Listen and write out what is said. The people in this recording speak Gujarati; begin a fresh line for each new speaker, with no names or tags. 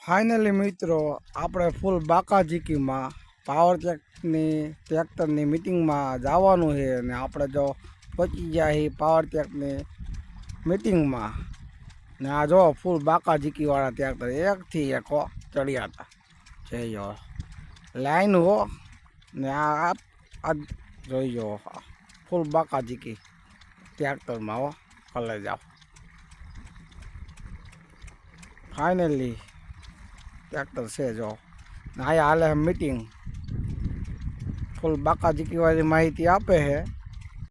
ફાઇનલી મિત્રો આપણે ફૂલ બાકાજીકીમાં પાવર ટ્રેક્ટરની મિટિંગમાં જવાનું છે અને આપણે જો પહોંચી ગયા છીએ પાવર ટ્રેકની મિટિંગમાં ને આ જો ફૂલ બાકાજીકીવાળા ટ્રેક્ટર એકથી એક ચડ્યા હતા જોઈ લાઈન હો ને આ જોઈ જો ફૂલ બાકાજીકી ટ્રેક્ટરમાં હો કલે જાઓ ફાઇનલી ટ્રેક્ટર છે જો અહીંયા હાલે મીટિંગ ફૂલ બાકાજીકી વાળી માહિતી આપે છે।